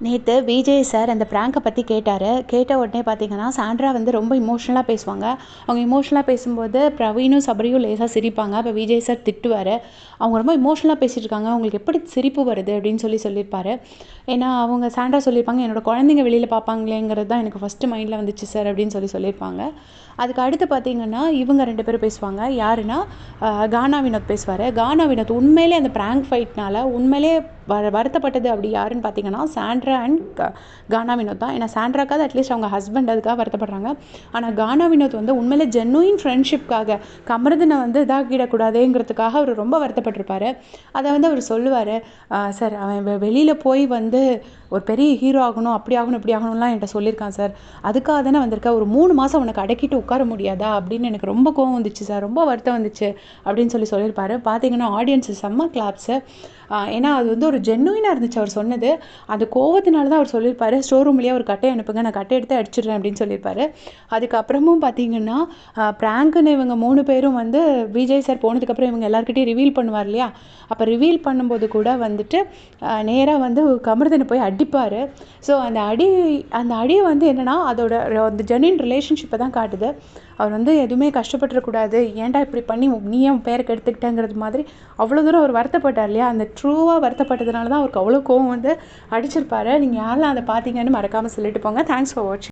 நேத்து விஜய் சார் அந்த பிராங்கை பத்தி கேட்டாரு. கேட்ட உடனே பார்த்தீங்கன்னா, சாண்ட்ரா வந்து ரொம்ப எமோஷனலா பேசுவாங்க. அவங்க எமோஷனலா பேசும்போது பிரவீனும், சபரியும் லேசா சிரிப்பாங்க. அப்ப விஜய் சார் திட்டுவாரு. அவங்க ரொம்ப எமோஷனலா பேசிட்டு இருக்காங்க. உங்களுக்கு எப்படி சிரிப்பு வருது? அப்படின்னு சொல்லியிருப்பாரு. ஏன்னா, அவங்க சாண்ட்ரா சொல்லியிருப்பாங்க, என்னோட குழந்தைங்க வெளியில பார்ப்பாங்களேங்கிறது தான் எனக்கு ஃபர்ஸ்ட்டு மைண்ட்ல வந்துச்சு சார் அப்படின்னு சொல்லியிருப்பாங்க. அதுக்கு அடுத்து பார்த்தீங்கன்னா, இவங்க 2 பேரும் பேசுவாங்க. யாருன்னா, கானா வினோத் பேசுவாரு. கானா வினோத் உண்மையிலே அந்த பிராங்க் ஃபைட்னால உண்மையிலே வருத்தப்பட்டது அப்படி யாருன்னு பார்த்தீங்கன்னா, சாண்ட்ரா அண்ட் கானா வினோத் தான். ஏன்னா சாண்ட்ராக்காவது அட்லீஸ்ட் அவங்க ஹஸ்பண்ட் அதுக்காக வருத்தப்படுறாங்க. ஆனால் கானா வினோத் வந்து உண்மையிலே ஜென்யூன் ஃப்ரெண்ட்ஷிப்காக கமருதனை வந்து இதாக்கிடக்கூடாதுங்கிறதுக்காக அவர் ரொம்ப வருத்தப்பட்டிருப்பாரு. அதை வந்து அவர் சொல்லுவார், சார் அவன் வெளியில் போய் வந்து ஒரு பெரிய ஹீரோ ஆகணும், அப்படி ஆகணும், இப்படி ஆகணும்லாம் என்கிட்ட சொல்லியிருக்கான் சார். அதுக்காக தானே வந்திருக்கா, ஒரு 3 மாதம் அவனை அடக்கிட்டு உட்கார முடியாதா அப்படின்னு எனக்கு ரொம்ப கோவம் வந்துச்சு சார், ரொம்ப வருத்தம் வந்துச்சு அப்படின்னு சொல்லியிருப்பாரு. பார்த்தீங்கன்னா ஆடியன்ஸ் செம்ம கிளாப்ஸு. ஏன்னா அது வந்து ஒரு ஜென்யூனாக இருந்துச்சு அவர் சொன்னது. அந்த கோவத்தினால தான் அவர் சொல்லியிருப்பாரு, ஸ்டோர் ரூம்லேயே ஒரு கட்டை அனுப்புங்க, நான் கட்டை எடுத்து அடிச்சிடுறேன் அப்படின்னு சொல்லியிருப்பாரு. அதுக்கப்புறமும் பார்த்தீங்கன்னா, ப்ராங்க்குன்னு இவங்க 3 பேரும் வந்து விஜய் சார் போனதுக்கப்புறம் இவங்க எல்லாருக்கிட்டையும் ரிவீல் பண்ணுவார் இல்லையா, அப்போ ரிவீல் பண்ணும்போது கூட வந்துட்டு நேராக வந்து கமருதனை போய் அடிப்பார். ஸோ அந்த அடி வந்து என்னென்னா அதோட அந்த ஜென்யூன் ரிலேஷன்ஷிப்பை தான் காட்டுது. அவர் வந்து எதுவுமே கஷ்டப்பட்டுறக்கூடாது, ஏன்டா இப்படி பண்ணி நீ ஏன் பேரை கெடுத்துக்கிட்டேங்கிறது மாதிரி அவ்வளோ தூரம் அவர் வருத்தப்பட்டார் இல்லையா. அந்த ட்ரூவாக வருத்தப்பட்டதுனால தான் அவருக்கு அவ்வளோ கோவம் வந்து அடிச்சிருப்பாரு. நீங்கள் யாரெல்லாம் அதை பார்த்தீங்கன்னு மறக்காமல் சொல்லிட்டு போங்க. தேங்க்ஸ் ஃபார் வாட்சிங்.